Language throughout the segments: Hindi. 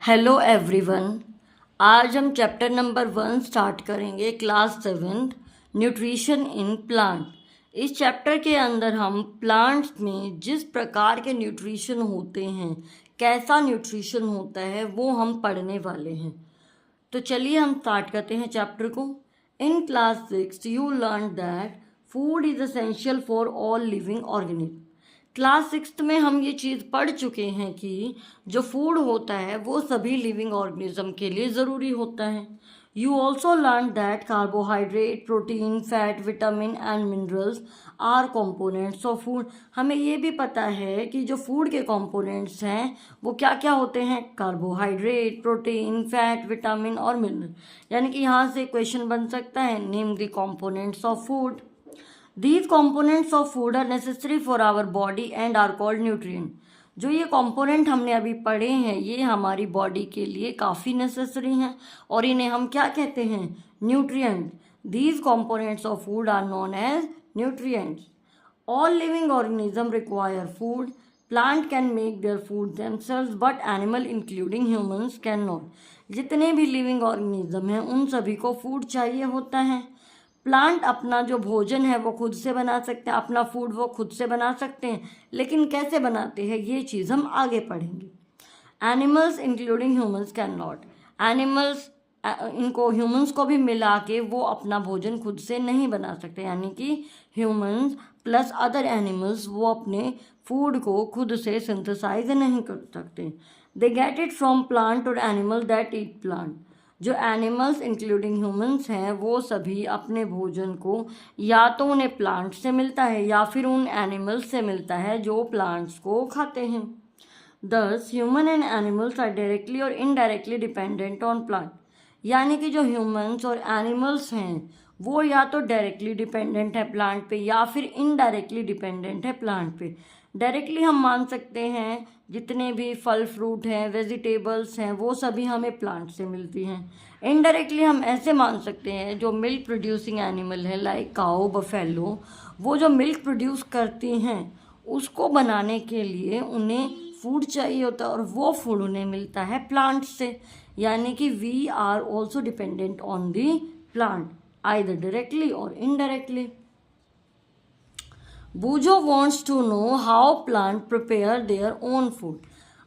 Hello everyone. आज हम चैप्टर नंबर 1 स्टार्ट करेंगे, क्लास 7, न्यूट्रिशन इन प्लांट। इस चैप्टर के अंदर हम प्लांट्स में जिस प्रकार के न्यूट्रिशन होते हैं, कैसा न्यूट्रिशन होता है, वो हम पढ़ने वाले हैं। तो चलिए हम स्टार्ट करते हैं चैप्टर को। इन class 6 you learn that food is essential for all living organism. Class 6 में हम ये चीज़ पढ़ चुके हैं कि जो फूड होता है वो सभी लिविंग ऑर्गेनिज्म के लिए ज़रूरी होता है। You also learn that carbohydrate, protein, fat, vitamin and minerals are components of food. हमें ये भी पता है कि जो फूड के कंपोनेंट्स हैं वो क्या क्या होते हैं, कार्बोहाइड्रेट, प्रोटीन, फैट, विटामिन और मिनरल। यानी कि यहाँ से क्वेश्चन बन सकता है, name the components of food. These components of food are necessary for our body and are called nutrient। जो ये कंपोनेंट हमने अभी पढ़े हैं ये हमारी बॉडी के लिए काफ़ी नेसेसरी हैं और इन्हें हम क्या कहते हैं, nutrient. These components of food are known as nutrients। All living organisms require food। Plant can make their food themselves but animal including humans cannot। जितने भी लिविंग ऑर्गेनिज्म हैं उन सभी को फूड चाहिए होता है। प्लांट अपना जो भोजन है वो खुद से बना सकते हैं, अपना फूड वो खुद से बना सकते हैं, लेकिन कैसे बनाते हैं ये चीज़ हम आगे पढ़ेंगे। Animals including humans can not. Animals इनको ह्यूमंस को भी मिला के वो अपना भोजन खुद से नहीं बना सकते, यानी कि ह्यूमंस प्लस अदर एनिमल्स वो अपने फूड को खुद से सिंथेसाइज नहीं कर सकते। They get it from plant और एनिमल दैट ईट प्लांट। जो एनिमल्स इंक्लूडिंग ह्यूमंस हैं वो सभी अपने भोजन को या तो उन्हें प्लांट से मिलता है या फिर उन एनिमल्स से मिलता है जो प्लांट्स को खाते हैं। Thus human and animals are directly और इनडायरेक्टली डिपेंडेंट ऑन प्लांट। यानी कि जो ह्यूमंस और एनिमल्स हैं वो या तो डायरेक्टली डिपेंडेंट है प्लांट पे या फिर इनडायरेक्टली डिपेंडेंट है प्लांट पे। डायरेक्टली हम मान सकते हैं जितने भी फल फ्रूट हैं, वेजिटेबल्स हैं, वो सभी हमें प्लांट से मिलती हैं। इनडायरेक्टली हम ऐसे मान सकते हैं जो मिल्क प्रोड्यूसिंग एनिमल है लाइक काऊ, बफेलो, वो जो मिल्क प्रोड्यूस करती हैं उसको बनाने के लिए उन्हें फूड चाहिए होता है और वो फूड उन्हें मिलता है प्लांट से। यानी कि we are also dependent on the plant either directly और indirectly. Boojho wants to know how plant prepare their own food.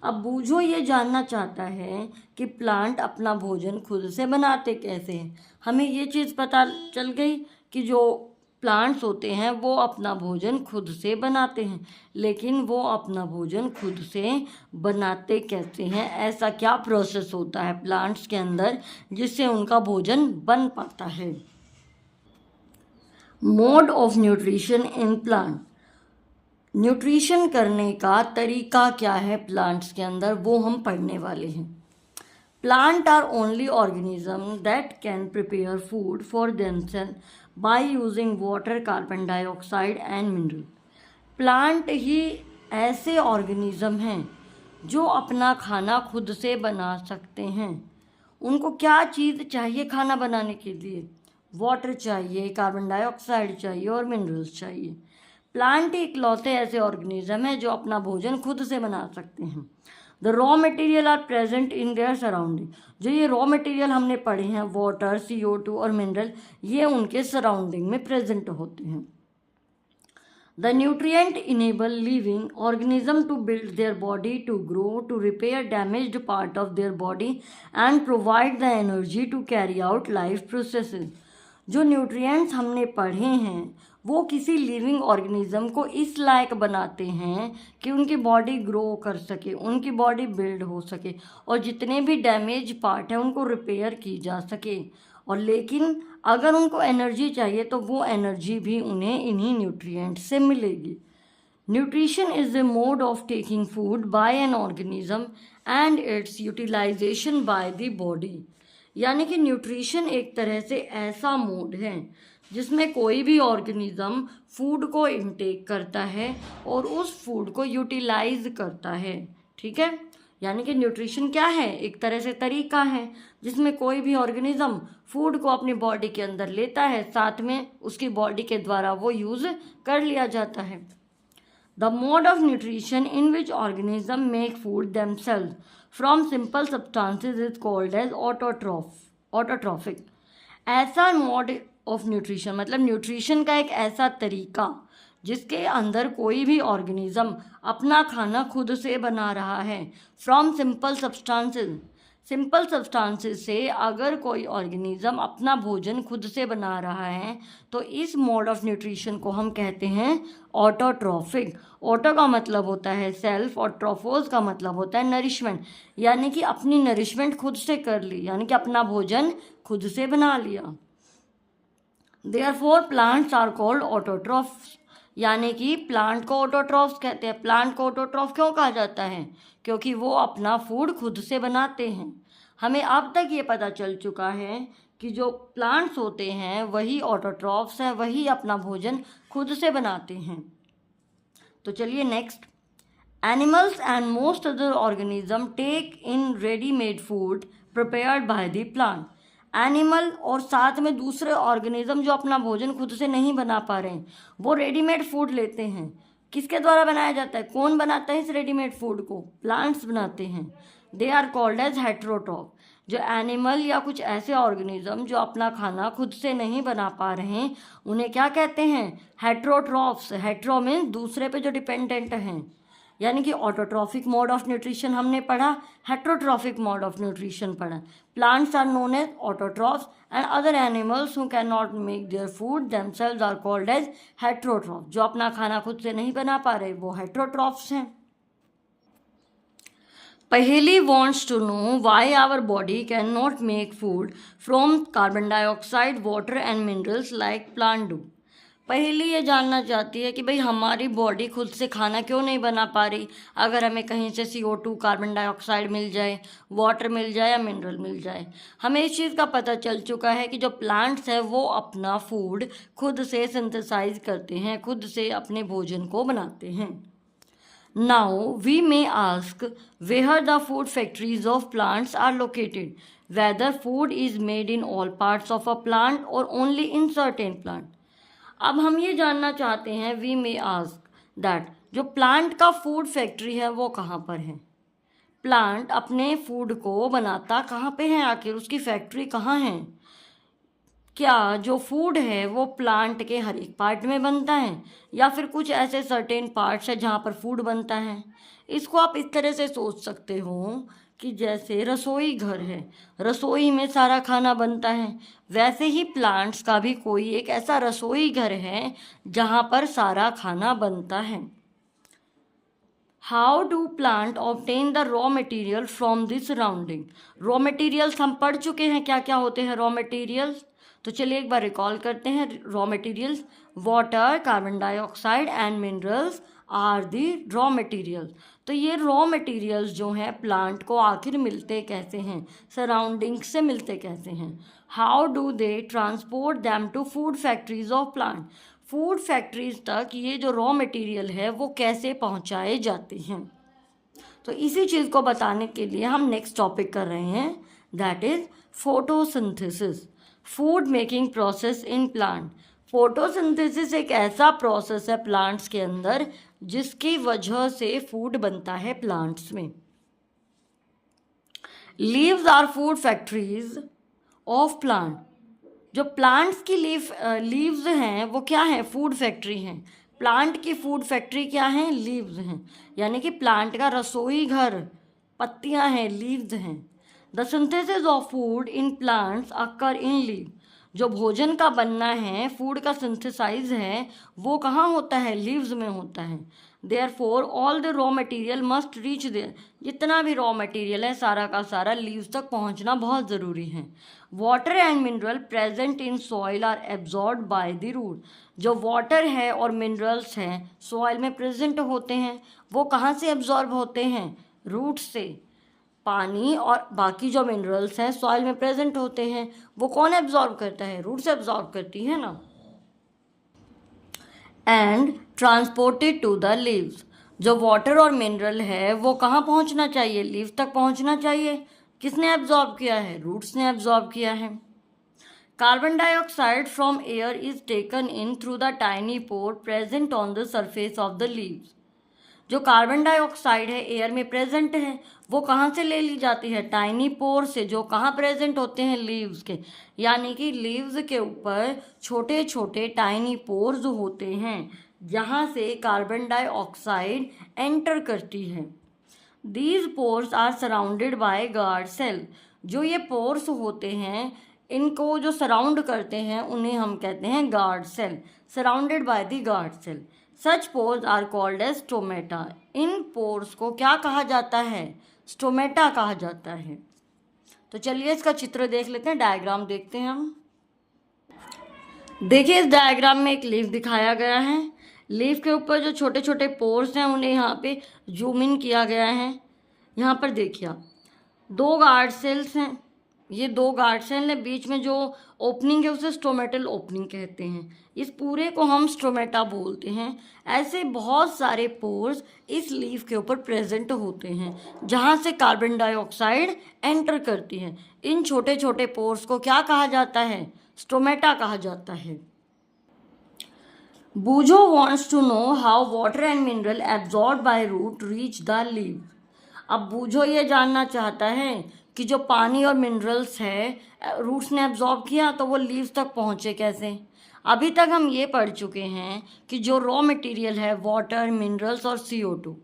अब बूझो ये जानना चाहता है कि प्लांट अपना भोजन खुद से बनाते कैसे हैं। हमें ये चीज़ पता चल गई कि जो प्लांट्स होते हैं वो अपना भोजन खुद से बनाते हैं, लेकिन वो अपना भोजन खुद से बनाते कैसे हैं, ऐसा क्या प्रोसेस होता है प्लांट्स के अंदर जिससे उनका भोजन बन पाता है। Mode of nutrition in plant. Nutrition करने का तरीका क्या है प्लांट्स के अंदर वो हम पढ़ने वाले हैं। Plant are only organism that can prepare food for themselves by using water, carbon dioxide and mineral. Plant ही ऐसे ऑर्गेनिज्म हैं जो अपना खाना खुद से बना सकते हैं। उनको क्या चीज़ चाहिए खाना बनाने के लिए, वाटर चाहिए, कार्बन डाइऑक्साइड चाहिए और मिनरल्स चाहिए। प्लांट इकलौते ऐसे ऑर्गेनिज्म हैं जो अपना भोजन खुद से बना सकते हैं। The raw material are present in their surrounding. जो ये रॉ मटेरियल हमने पढ़े हैं, वाटर, CO2 और मिनरल, ये उनके सराउंडिंग में प्रेजेंट होते हैं। The nutrient enable living organism to build their body, to grow, to repair damaged part of their body and provide the energy to carry out life processes। जो न्यूट्रिएंट्स हमने पढ़े हैं वो किसी लिविंग ऑर्गेनिज्म को इस लायक बनाते हैं कि उनकी बॉडी ग्रो कर सके, उनकी बॉडी बिल्ड हो सके और जितने भी डैमेज पार्ट हैं उनको रिपेयर की जा सके। और लेकिन अगर उनको एनर्जी चाहिए तो वो एनर्जी भी उन्हें इन्हीं न्यूट्रिएंट से मिलेगी। Nutrition is the mode of taking food by an organism and its utilisation by the body. यानी कि न्यूट्रिशन एक तरह से ऐसा मोड है जिसमें कोई भी ऑर्गेनिज्म फूड को इनटेक करता है और उस फूड को यूटिलाइज करता है। ठीक है, यानी कि न्यूट्रिशन क्या है, एक तरह से तरीका है जिसमें कोई भी ऑर्गेनिज्म फूड को अपनी बॉडी के अंदर लेता है, साथ में उसकी बॉडी के द्वारा वो यूज़ कर लिया जाता है। The mode of nutrition in which organisms make food themselves from simple substances is called as autotrophic. ऐसा मोड ऑफ न्यूट्रिशन मतलब न्यूट्रिशन का एक ऐसा तरीका जिसके अंदर कोई भी ऑर्गेनिज्म अपना खाना खुद से बना रहा है। फ्रॉम सिंपल सब्सटेंसेस से अगर कोई ऑर्गेनिज्म अपना भोजन खुद से बना रहा है तो इस मोड ऑफ न्यूट्रिशन को हम कहते हैं ऑटोट्रॉफिक। ऑटो का मतलब होता है सेल्फ और ट्रोफोस का मतलब होता है नरिशमेंट, यानी कि अपनी नरिशमेंट खुद से कर ली, यानी कि अपना भोजन खुद से बना लिया। Therefore plants are called autotrophs, यानी कि प्लांट को ऑटोट्रॉफ्स कहते हैं। प्लांट को ऑटोट्रॉफ क्यों कहा जाता है? क्योंकि वो अपना फूड खुद से बनाते हैं। हमें अब तक ये पता चल चुका है कि जो प्लांट्स होते हैं वही ऑटोट्रॉफ्स हैं, वही अपना भोजन खुद से बनाते हैं। तो चलिए next, animals and most other organism take in readymade food prepared by the plant. Animal और साथ में दूसरे ऑर्गेनिज्म जो अपना भोजन खुद से नहीं बना पा रहे हैं वो रेडीमेड फूड लेते हैं। किसके द्वारा बनाया जाता है? कौन बनाता है इस रेडीमेड फूड को? प्लांट्स बनाते हैं। They are called as heterotroph. जो एनिमल या कुछ ऐसे ऑर्गेनिज्म जो अपना खाना खुद से नहीं बना पा रहे हैं उन्हें क्या कहते हैं? हेट्रोट्रॉफ्स। हेट्रो मीन्स दूसरे पे जो डिपेंडेंट हैं, यानी कि ऑटोट्रॉफिक मोड ऑफ न्यूट्रिशन हमने पढ़ा, हेट्रोट्रॉफिक मोड ऑफ न्यूट्रिशन पढ़ा। Plants are known as autotrophs and other animals who can not make their food themselves are called as heterotroph. जो अपना खाना खुद से नहीं बना पा रहे वो हेट्रोट्रॉफ्स हैं। पहेली wants to know why our body cannot make food from carbon dioxide, water and minerals like plant do। पहेली ये जानना चाहती है कि भाई हमारी बॉडी खुद से खाना क्यों नहीं बना पा रही। अगर हमें कहीं से CO2 कार्बन डाइऑक्साइड मिल जाए, वाटर मिल जाए या मिनरल मिल जाए। हमें इस चीज़ का पता चल चुका है कि जो प्लांट्स है वो अपना फूड खुद से सिंथेसाइज करते हैं, खुद से अपने भोजन को बनाते हैं। Now we may ask where the food factories of plants are located, whether food is made in all parts of a plant or only in certain plant। अब हम ये जानना चाहते हैं, we may ask that जो प्लांट का फूड फैक्ट्री है वो कहाँ पर है? प्लांट अपने फूड को बनाता कहाँ पे है? आखिर उसकी फैक्ट्री कहाँ है? क्या जो फूड है वो प्लांट के हर एक पार्ट में बनता है या फिर कुछ ऐसे सर्टेन पार्ट्स है जहाँ पर फूड बनता है? इसको आप इस तरह से सोच सकते हो कि जैसे रसोई घर है, रसोई में सारा खाना बनता है, वैसे ही प्लांट्स का भी कोई एक ऐसा रसोई घर है जहाँ पर सारा खाना बनता है। How do plant obtain the raw material from this surrounding. Raw materials हम पढ़ चुके हैं, क्या क्या होते हैं रॉ मटेरियल्स। तो चलिए एक बार रिकॉल करते हैं raw materials. Water, carbon dioxide and minerals are the raw material. तो ये रॉ मटेरियल्स जो हैं प्लांट को आखिर मिलते कैसे हैं? सराउंडिंग से मिलते कैसे हैं? How do they transport them to food factories of plant. Food factories तक ये जो रॉ मटेरियल है वो कैसे पहुंचाए जाते हैं? तो इसी चीज़ को बताने के लिए हम नेक्स्ट टॉपिक कर रहे हैं, that is photosynthesis, food making process in plant. Photosynthesis एक ऐसा प्रोसेस है प्लांट्स के अंदर जिसकी वजह से फूड बनता है प्लांट्स में। Leaves are food factories of plant. जो प्लांट्स की लीव्स हैं वो क्या है? फूड फैक्ट्री हैं। प्लांट की फूड फैक्ट्री क्या है? लीव्स हैं, यानी कि प्लांट का रसोई घर पत्तियां हैं, लीव्स हैं। The synthesis of food in plants occur in leave. जो भोजन का बनना है, फूड का सिंथेसाइज है, वो कहाँ होता है? लीव्स में होता है। Therefore all the raw material must reach there. जितना भी रॉ मटेरियल है सारा का सारा लीव्स तक पहुँचना बहुत ज़रूरी है। Water and mineral present in soil are absorb by the root. जो वाटर है और मिनरल्स हैं सॉइल में प्रेजेंट होते हैं, वो कहाँ से एब्जॉर्ब होते हैं? रूट से। पानी और बाकी जो मिनरल्स हैं सॉइल में प्रेजेंट होते हैं, वो कौन एब्जॉर्ब करता है? रूट से एब्जॉर्ब करती है ना। And transported to the leaves. जो वाटर और मिनरल है वो कहाँ पहुँचना चाहिए? लीव्स तक पहुँचना चाहिए। किसने एब्जॉर्ब किया है? रूट्स ने एब्जॉर्ब किया है। Carbon dioxide from air is taken in through the tiny pore present on the surface of the leaves. जो कार्बन डाइऑक्साइड है एयर में प्रेजेंट है वो कहाँ से ले ली जाती है, टाइनी पोर से, जो कहाँ प्रेजेंट होते हैं, लीव्स के। यानी कि लीव्स के ऊपर छोटे छोटे टाइनी पोर्स होते हैं जहाँ से कार्बन डाइऑक्साइड एंटर करती है। These pores are surrounded by guard cell. जो ये पोर्स होते हैं इनको जो सराउंड करते हैं उन्हें हम कहते हैं guard cell, surrounded by the guard cell. Such pores are called as stomata. इन पोर्स को क्या कहा जाता है, स्टोमेटा कहा जाता है। तो चलिए इसका चित्र देख लेते हैं, डायग्राम देखते हैं हम। देखिए इस डायग्राम में एक लीफ दिखाया गया है। लीफ के ऊपर जो छोटे छोटे पोर्स हैं उन्हें यहाँ पे जूम इन किया गया है। यहाँ पर देखिए आप, दो गार्ड सेल्स हैं, ये दो गार्ड सेल है, बीच में जो ओपनिंग है उसे स्टोमेटल ओपनिंग कहते हैं। इस पूरे को हम स्टोमेटा बोलते हैं। ऐसे बहुत सारे पोर्स इस लीफ के ऊपर प्रेजेंट होते हैं जहाँ से कार्बन डाइऑक्साइड एंटर करती है। इन छोटे छोटे पोर्स को क्या कहा जाता है, स्टोमेटा कहा जाता है। बूझो wants to know how water and mineral absorbed by root reach the leaf। अब बूझो ये जानना चाहता है कि जो पानी और मिनरल्स है रूट्स ने एब्जॉर्ब किया तो वो लीव्स तक पहुँचे कैसे। अभी तक हम ये पढ़ चुके हैं कि जो रॉ मटेरियल है वाटर, मिनरल्स और CO2,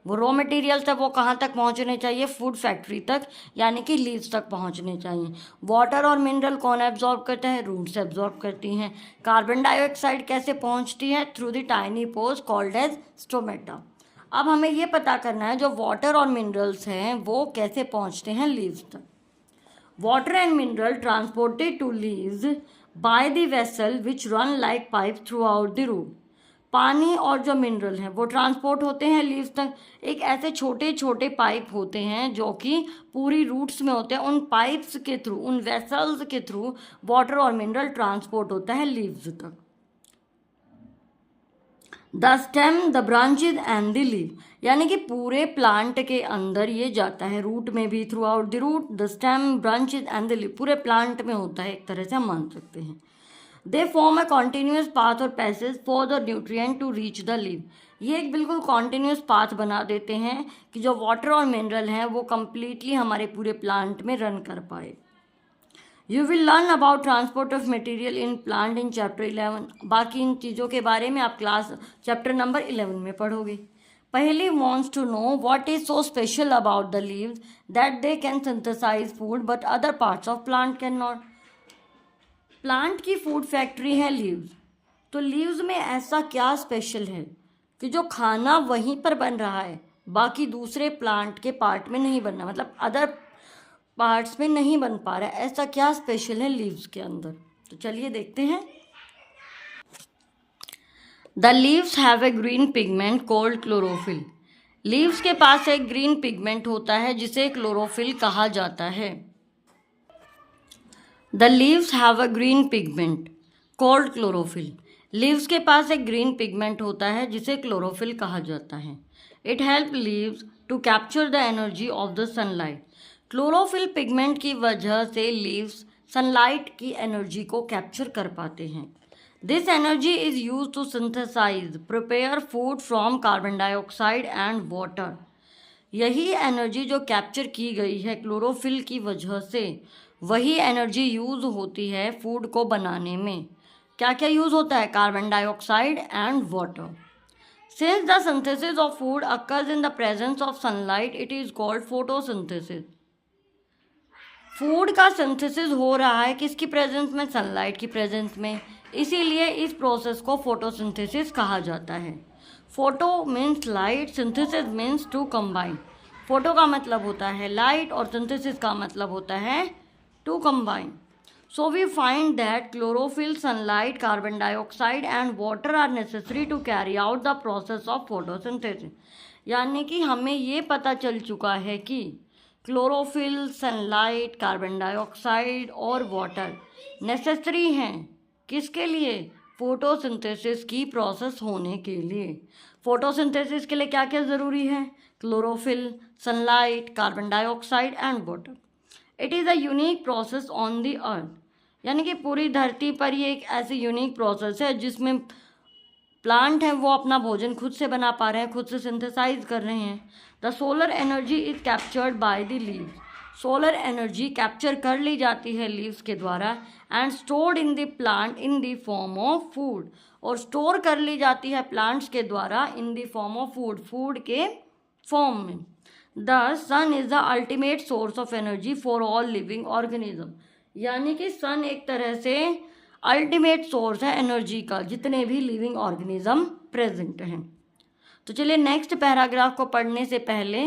वो रॉ मटेरियल्स है वो कहाँ तक पहुँचने चाहिए, फूड फैक्ट्री तक, यानी कि लीव्स तक पहुँचने चाहिए। वाटर और मिनरल कौन एब्जॉर्ब करता है, रूट्स एब्जॉर्ब करती हैं। कार्बन डाइऑक्साइड कैसे पहुँचती है, through the tiny pores called as stomata. अब हमें ये पता करना है जो वाटर और मिनरल्स हैं वो कैसे पहुँचते हैं लीव्स तक। Water and mineral transported to leaves by the vessel which run like pipe throughout the root. पानी और जो मिनरल हैं वो ट्रांसपोर्ट होते हैं लीव्स तक। एक ऐसे छोटे छोटे पाइप होते हैं जो कि पूरी रूट्स में होते हैं। उन पाइप्स के थ्रू, उन वेसल्स के थ्रू वाटर और मिनरल ट्रांसपोर्ट होता है लीव्स तक। The stem, the branches and the leaf, यानी कि पूरे प्लांट के अंदर ये जाता है, रूट में भी, throughout the root, the stem, branches and the leaf, पूरे प्लांट में होता है, एक तरह से हम मान सकते हैं। They form a continuous path or passage for the nutrient to reach the leave. ये एक बिल्कुल कॉन्टिन्यूस पाथ बना देते हैं कि जो वाटर और मिनरल हैं वो कम्प्लीटली हमारे पूरे प्लांट में रन कर पाए। You will learn about transport of material in plant in chapter 11। बाकी इन चीज़ों के बारे में आप क्लास चैप्टर नंबर 11 में पढ़ोगे। पहली wants to know what is so special about the leaves that they can synthesize food but other parts of plant cannot। Plant की फूड फैक्ट्री है लीव्स, तो लीव्स में ऐसा क्या स्पेशल है कि जो खाना वहीं पर बन रहा है बाकी दूसरे प्लांट के पार्ट में नहीं बन रहा, मतलब अदर पार्ट्स में नहीं बन पा रहा है। ऐसा क्या स्पेशल है लीव्स के अंदर, तो चलिए देखते हैं। The leaves have a green pigment called chlorophyll. Leaves के पास एक ग्रीन पिगमेंट होता है जिसे क्लोरोफिल कहा जाता है। The leaves have a green pigment called chlorophyll. Leaves के पास एक ग्रीन पिगमेंट होता है जिसे क्लोरोफिल कहा जाता है। It help leaves to capture the energy of the sunlight. Chlorophyll pigment की वजह से लीव्स सनलाइट की एनर्जी को कैप्चर कर पाते हैं। This energy is use to synthesize prepare food from carbon dioxide and water. यही एनर्जी जो कैप्चर की गई है क्लोरोफिल की वजह से, वही एनर्जी यूज होती है फूड को बनाने में। क्या क्या यूज होता है, carbon dioxide and water. Since the synthesis of food occurs in the presence of sunlight it is called photosynthesis. Food का सिंथेसिस हो रहा है किसकी प्रेजेंस में, सनलाइट की प्रेजेंस में, इसीलिए इस प्रोसेस को फोटोसिंथेसिस कहा जाता है। Photo means light, synthesis means to combine. Photo का मतलब होता है लाइट और सिंथेसिस का मतलब होता है to combine. So we find that chlorophyll, sunlight, carbon dioxide and water are necessary to carry out the process of photosynthesis। यानी कि हमें ये पता चल चुका है कि क्लोरोफिल, सनलाइट, कार्बन डाइऑक्साइड और वाटर नेसेसरी हैं किसके लिए, फोटोसिंथेसिस की प्रोसेस होने के लिए। फोटोसिंथेसिस के लिए क्या क्या ज़रूरी है, chlorophyll, sunlight, carbon dioxide and water. It is a unique process on the earth, यानी कि पूरी धरती पर ये एक ऐसी यूनिक प्रोसेस है जिसमें प्लांट हैं वो अपना भोजन खुद से बना पा रहे हैं, खुद से सिंथेसाइज कर रहे हैं। The solar energy is captured by the leaves, solar energy capture कर ली जाती है लीव्स के द्वारा and stored in the plant in the form of food, और स्टोर कर ली जाती है प्लांट्स के द्वारा in the form of food, food के फॉर्म में। The sun is the ultimate source of energy for all living organism, यानी कि सन एक तरह से अल्टीमेट सोर्स है एनर्जी का जितने भी लिविंग ऑर्गेनिज्म प्रेजेंट हैं। तो चलिए नेक्स्ट पैराग्राफ को पढ़ने से पहले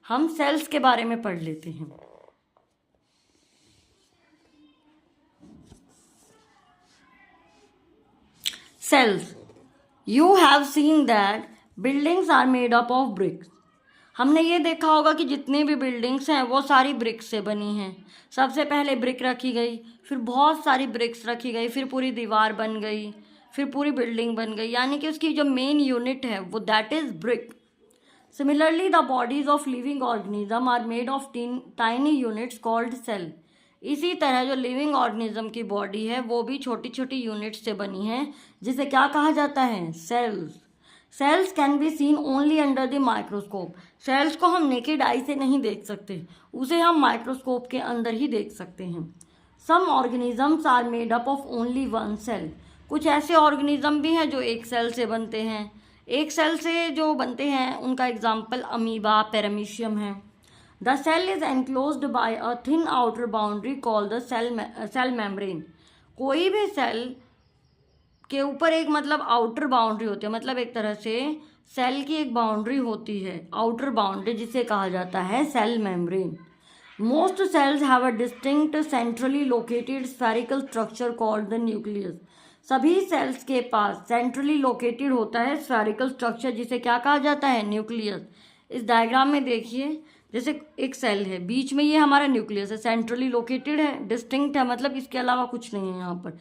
हम सेल्स के बारे में पढ़ लेते हैं। Cells, you have seen that buildings are made up of bricks. हमने ये देखा होगा कि जितनी भी बिल्डिंग्स हैं वो सारी ब्रिक्स से बनी हैं। सबसे पहले ब्रिक रखी गई, फिर बहुत सारी ब्रिक्स रखी गई, फिर पूरी दीवार बन गई, फिर पूरी बिल्डिंग बन गई, यानी कि उसकी जो मेन यूनिट है वो that is brick. Similarly the bodies of living organism are made of tiny units called cell. इसी तरह जो लिविंग ऑर्गेनिज्म की बॉडी है वो भी छोटी छोटी यूनिट्स से बनी है, जिसे क्या कहा जाता है, cells. Cells can be seen only under the microscope. Cells को हम नेकेड आई से नहीं देख सकते, उसे हम माइक्रोस्कोप के अंदर ही देख सकते हैं। Some organisms are made up of only one cell. कुछ ऐसे ऑर्गेनिज्म भी हैं जो एक सेल से बनते हैं। एक सेल से जो बनते हैं उनका एग्जाम्पल अमीबा, पैरामीशियम है। The cell is enclosed by a thin outer boundary called the cell membrane. कोई भी सेल के ऊपर एक मतलब आउटर बाउंड्री होती है, मतलब एक तरह से सेल की एक बाउंड्री होती है, आउटर बाउंड्री, जिसे कहा जाता है cell membrane. Most cells have a distinct centrally located spherical structure called the nucleus. सभी सेल्स के पास सेंट्रली लोकेटेड होता है स्फेरिकल स्ट्रक्चर, जिसे क्या कहा जाता है, न्यूक्लियस। इस डायग्राम में देखिए, जैसे एक सेल है, बीच में ये हमारा न्यूक्लियस है, सेंट्रली लोकेटेड है, डिस्टिंक्ट है, मतलब इसके अलावा कुछ नहीं है यहाँ पर।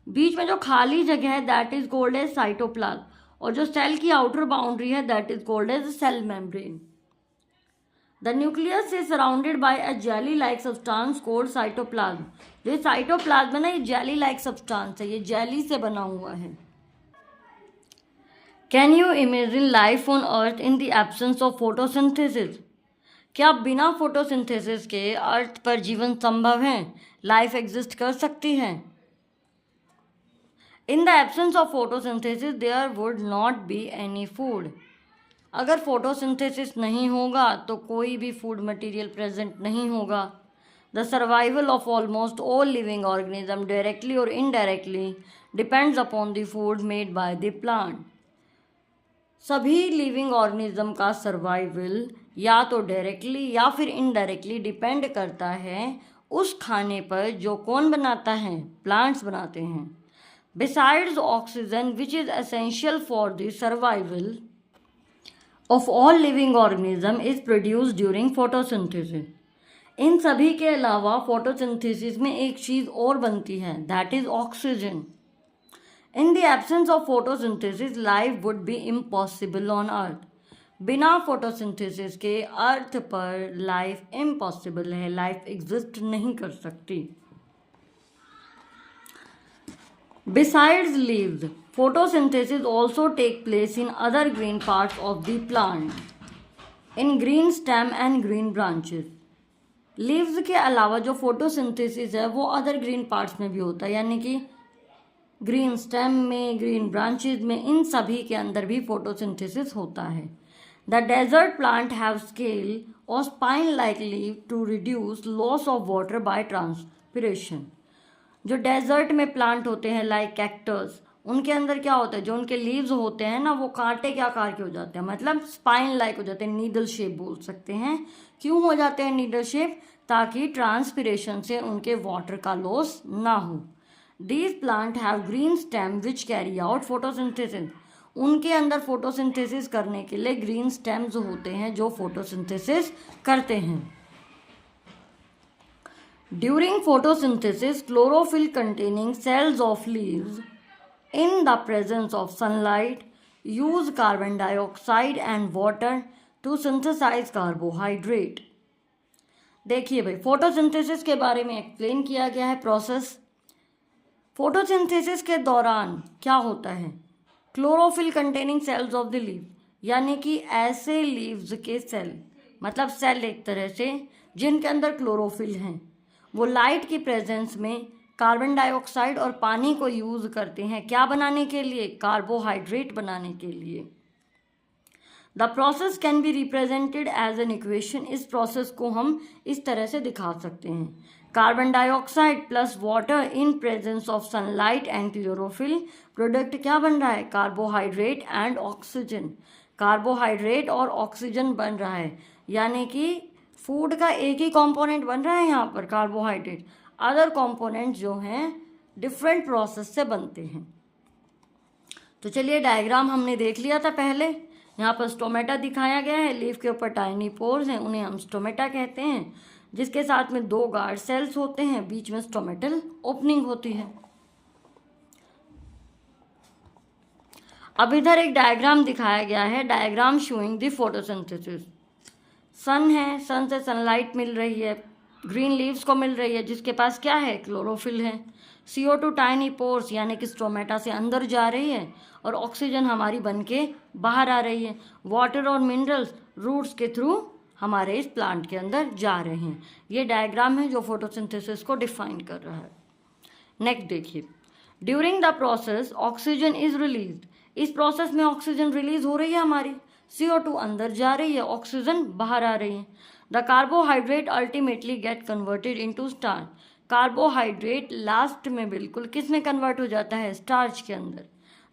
बीच में जो खाली जगह है that is called as cytoplasm, और जो सेल की आउटर बाउंड्री है that is called as cell membrane. The nucleus is surrounded by a jelly like substance called cytoplasm. जो साइटोप्लाज्म है ना, ये जेली लाइक सब्सटेंस है, ये जेली से बना हुआ है। Can you imagine life on earth in the absence of photosynthesis? क्या बिना फोटोसिंथेसिस के अर्थ पर जीवन संभव है, लाइफ एग्जिस्ट कर सकती है? In the absence of photosynthesis there would not be any food. अगर फोटोसिंथेसिस नहीं होगा तो कोई भी फूड मटेरियल प्रेजेंट नहीं होगा। The survival of almost all living organism directly और indirectly depends upon the food made by the plant. सभी लिविंग ऑर्गेनिज्म का सर्वाइवल या तो डायरेक्टली या फिर इनडायरेक्टली डिपेंड करता है उस खाने पर जो कौन बनाता है, प्लांट्स बनाते हैं। Besides oxygen, which is essential for the survival of all living organism, is produced during photosynthesis. इन सभी के अलावा फोटोसिंथेसिस में एक चीज़ और बनती है, that is oxygen. In the absence of photosynthesis life would be impossible on earth. बिना फोटोसिंथेसिस के अर्थ पर लाइफ इम्पॉसिबल है, लाइफ एग्जिस्ट नहीं कर सकती। Besides leaves, photosynthesis also take place in other green parts of the plant, in green stem and green branches. Leaves के अलावा जो फोटोसिंथेसिस है वो अदर ग्रीन पार्ट्स में भी होता है, यानी कि ग्रीन स्टेम में, ग्रीन ब्रांचेज में, इन सभी के अंदर भी फोटोसिंथेसिस होता है। The desert plant have scale और spine like leave to reduce loss of water by transpiration. जो डेजर्ट में प्लांट होते हैं लाइक कैक्टस, उनके अंदर क्या होता है, जो उनके लीव्स होते हैं ना वो कांटे के आकार के हो जाते हैं, मतलब स्पाइन लाइक हो जाते हैं, नीडल शेप बोल सकते हैं। क्यों हो जाते हैं नीडल शेप? ताकि ट्रांसपिरेशन से उनके वाटर का लॉस ना हो। These plant have green stem which carry out photosynthesis. उनके अंदर फोटोसिंथेसिस करने के लिए ग्रीन स्टेम्स होते हैं जो फोटोसिंथेसिस करते हैं। During photosynthesis, chlorophyll containing cells of leaves in the presence of sunlight use carbon dioxide and water to synthesize carbohydrate. देखिए भाई, फोटोसिंथेसिस के बारे में एक्सप्लेन किया गया है प्रोसेस। फोटोसिंथेसिस के दौरान क्या होता है, chlorophyll containing cells of the leaf, यानी कि ऐसे लीव्स के सेल, मतलब सेल एक तरह से जिनके अंदर क्लोरोफिल हैं, वो लाइट की प्रेजेंस में कार्बन डाइऑक्साइड और पानी को यूज़ करते हैं क्या बनाने के लिए? कार्बोहाइड्रेट बनाने के लिए। The process can be represented as an equation, इस प्रोसेस को हम इस तरह से दिखा सकते हैं। Carbon dioxide plus water in presence of sunlight and chlorophyll, product क्या बन रहा है? Carbohydrate and oxygen. कार्बोहाइड्रेट और ऑक्सीजन बन रहा है, यानी कि फूड का एक ही कंपोनेंट बन रहा है यहाँ पर कार्बोहाइड्रेट, अदर कंपोनेंट जो हैं डिफरेंट प्रोसेस से बनते हैं। तो चलिए डायग्राम हमने देख लिया था पहले। यहाँ पर स्टोमेटा दिखाया गया है, लीफ के ऊपर टाइनी पोर्स हैं, उन्हें हम स्टोमेटा कहते हैं, जिसके साथ में 2 गार्ड सेल्स होते हैं, बीच में स्टोमेटल ओपनिंग होती है। अब इधर एक डायग्राम दिखाया गया है, डायग्राम शोइंग द फोटोसिंथेसिस। सन है, सन से सनलाइट मिल रही है, ग्रीन लीव्स को मिल रही है, जिसके पास क्या है? क्लोरोफिल है। CO2 टाइनी पोर्स यानी कि स्ट्रोमेटा से अंदर जा रही है और ऑक्सीजन हमारी बन के बाहर आ रही है। वाटर और मिनरल्स रूट्स के थ्रू हमारे इस प्लांट के अंदर जा रहे हैं। ये डायग्राम है जो फोटोसिंथेसिस को डिफाइन कर रहा है। नेक्स्ट देखिए, during the process oxygen is released, इस प्रोसेस में ऑक्सीजन रिलीज हो रही है हमारी, CO2 अंदर जा रही है, ऑक्सीजन बाहर आ रही है। The carbohydrate ultimately get converted into starch, carbohydrate last में बिल्कुल किस में कन्वर्ट हो जाता है? स्टार्च के अंदर।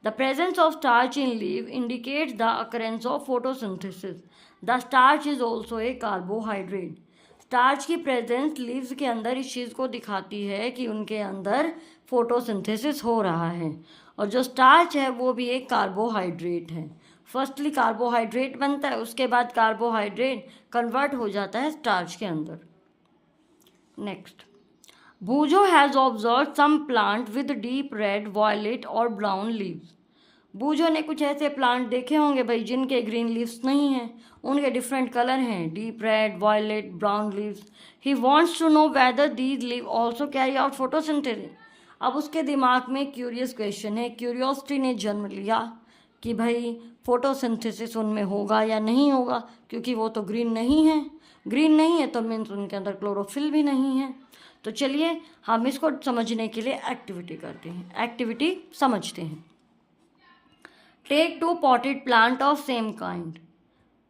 The presence of starch in leave indicates the occurrence of photosynthesis, the starch is also a carbohydrate. Starch की प्रेजेंस लीव्स के अंदर इस चीज़ को दिखाती है कि उनके अंदर फोटोसिंथेसिस हो रहा है, और जो स्टार्च है वो भी एक कार्बोहाइड्रेट है। फर्स्टली कार्बोहाइड्रेट बनता है, उसके बाद कार्बोहाइड्रेट कन्वर्ट हो जाता है स्टार्च के अंदर। Next, Bujo has observed some plant with deep red, violet और brown leaves. बूजो ने कुछ ऐसे प्लांट देखे होंगे भाई जिनके ग्रीन लीव्स नहीं हैं, उनके डिफरेंट कलर हैं, deep red, violet, brown leaves. He wants to know whether these leaf also carry out photosynthesis. अब उसके दिमाग में क्यूरियस क्वेश्चन है, क्यूरियोसिटी ने जन्म लिया कि भाई फोटोसिंथेसिस उनमें होगा या नहीं होगा, क्योंकि वो तो ग्रीन नहीं है। ग्रीन नहीं है तो मीन्स उनके अंदर क्लोरोफिल भी नहीं है। तो चलिए हम इसको समझने के लिए एक्टिविटी करते हैं, एक्टिविटी समझते हैं। Take 2 potted plant of same kind,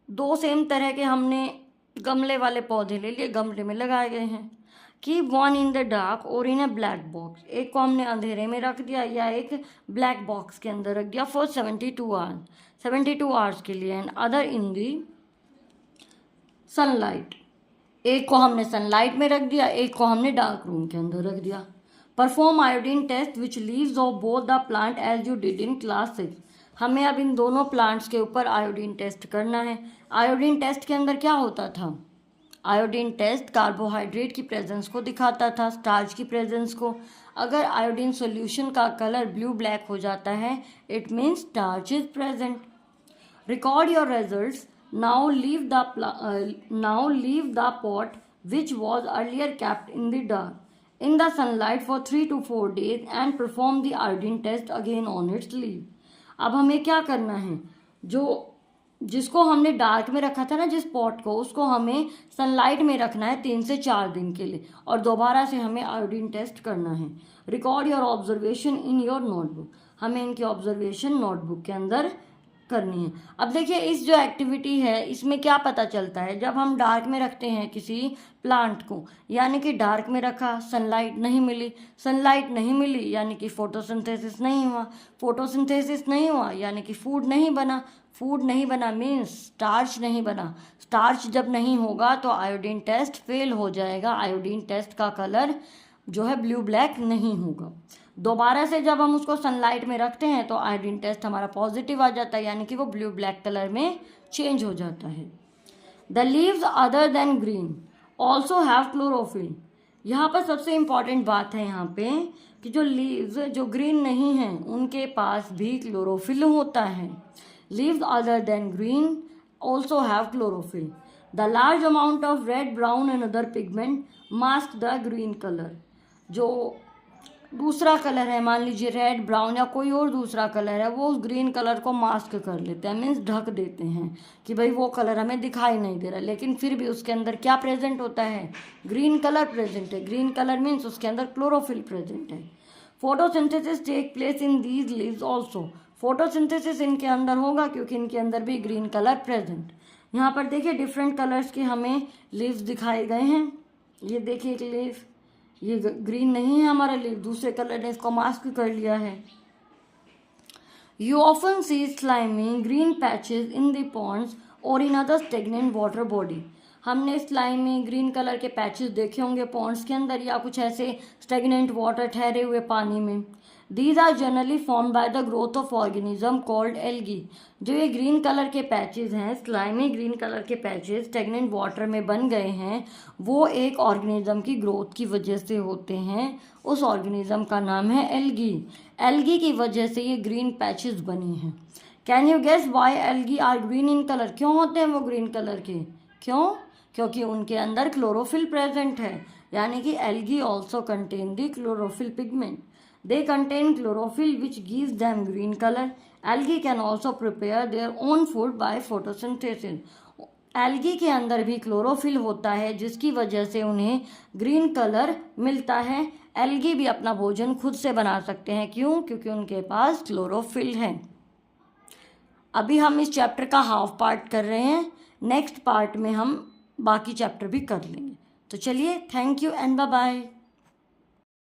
2 same तरह के हमने गमले वाले पौधे ले लिए, गमले में लगाए गए हैं। कीप 1 इन द डार्क और इन अ ब्लैक बॉक्स, एक को हमने अंधेरे में रख दिया या एक ब्लैक बॉक्स के अंदर रख दिया फॉर 72 आवर्स, 72 आवर्स के लिए, and other in the sunlight, एक को हमने सनलाइट में रख दिया, एक को हमने डार्क रूम के अंदर रख दिया। Perform iodine test which leaves of both the plant as you did in class 6, हमें अब इन दोनों प्लांट्स के ऊपर आयोडीन टेस्ट करना है। आयोडीन टेस्ट के अंदर क्या होता था? आयोडीन टेस्ट कार्बोहाइड्रेट की प्रेजेंस को दिखाता था, स्टार्च की प्रेजेंस को। अगर आयोडीन सॉल्यूशन का कलर ब्लू ब्लैक हो जाता है, it means starch is present. Record your results. Now leave the pot which was earlier kept in the dark in the sunlight for 3 to 4 days and perform the iodine test again on its leaf. अब हमें क्या करना है? जिसको हमने डार्क में रखा था ना, जिस पॉट को, उसको हमें सनलाइट में रखना है 3 से 4 दिन के लिए, और दोबारा से हमें आयोडीन टेस्ट करना है। Record your observation in your notebook, हमें इनकी ऑब्जर्वेशन नोटबुक के अंदर करनी है। अब देखिए इस जो एक्टिविटी है इसमें क्या पता चलता है, जब हम डार्क में रखते हैं किसी प्लांट को, यानी कि डार्क में रखा, सनलाइट नहीं मिली, सनलाइट नहीं मिली यानी कि फोटोसिंथेसिस नहीं हुआ, फोटोसिंथेसिस नहीं हुआ यानी कि फूड नहीं बना, फूड नहीं बना मीन्स स्टार्च नहीं बना। स्टार्च जब नहीं होगा तो आयोडीन टेस्ट फेल हो जाएगा, आयोडीन टेस्ट का कलर जो है ब्लू ब्लैक नहीं होगा। दोबारा से जब हम उसको सनलाइट में रखते हैं तो आयोडीन टेस्ट हमारा पॉजिटिव आ जाता है, यानी कि वो ब्लू ब्लैक कलर में चेंज हो जाता है। The leaves other than green also have chlorophyll, यहाँ पर सबसे इम्पॉर्टेंट बात है यहाँ पे कि जो लीव्स जो ग्रीन नहीं हैं उनके पास भी क्लोरोफिल होता है। Leaves other than green also have chlorophyll. The large amount of red, brown and other pigment mask the green colour, जो दूसरा कलर है, मान लीजिए रेड, ब्राउन या कोई और दूसरा कलर है, वो उस ग्रीन कलर को मास्क कर लेते हैं, मीन्स ढक देते हैं कि भाई वो कलर हमें दिखाई नहीं दे रहा, लेकिन फिर भी उसके अंदर क्या प्रेजेंट होता है, ग्रीन कलर प्रेजेंट है। ग्रीन कलर मीन्स उसके अंदर क्लोरोफिल प्रेजेंट है। Photosynthesis take place in these leaves also. Photosynthesis इनके अंदर होगा क्योंकि इनके अंदर भी ग्रीन कलर प्रेजेंट। यहाँ पर देखिए डिफरेंट कलर्स के हमें लीव्स दिखाए गए हैं। ये देखिए एक लीव, ये ग्रीन नहीं है हमारा लीव, दूसरे कलर ने इसको मास्क कर लिया है। You often see slimy green patches in the ponds और in other stagnant water body. हमने स्लाइमी ग्रीन कलर के पैचेस देखे होंगे पॉन्ड्स के अंदर या कुछ ऐसे स्टेगनेंट वाटर ठहरे हुए पानी में। These are generally form by the growth of organism called algae. जो ये ग्रीन कलर के पैचेस हैं, स्लाइमी ग्रीन कलर के पैचेस स्टेगनेंट वाटर में बन गए हैं, वो एक ऑर्गेनिज्म की ग्रोथ की वजह से होते हैं। उस ऑर्गेनिज्म का नाम है एल्गी। एल्गी की वजह से ये ग्रीन पैचेस बनी हैं। Can you guess why algae are green in colour? क्यों होते हैं वो ग्रीन कलर के? क्यों? क्योंकि उनके अंदर क्लोरोफिल प्रेजेंट है, यानी कि algae also contain the chlorophyll pigment. They contain chlorophyll which gives them green color. Algae can also prepare their own food by photosynthesis. Algae के अंदर भी क्लोरोफिल होता है जिसकी वजह से उन्हें ग्रीन कलर मिलता है। एल्गी भी अपना भोजन खुद से बना सकते हैं। क्यों? क्योंकि उनके पास क्लोरोफिल है। अभी हम इस चैप्टर का हाफ पार्ट कर रहे हैं, नेक्स्ट पार्ट में हम बाकी चैप्टर भी कर लेंगे। तो चलिए, thank you and bye bye.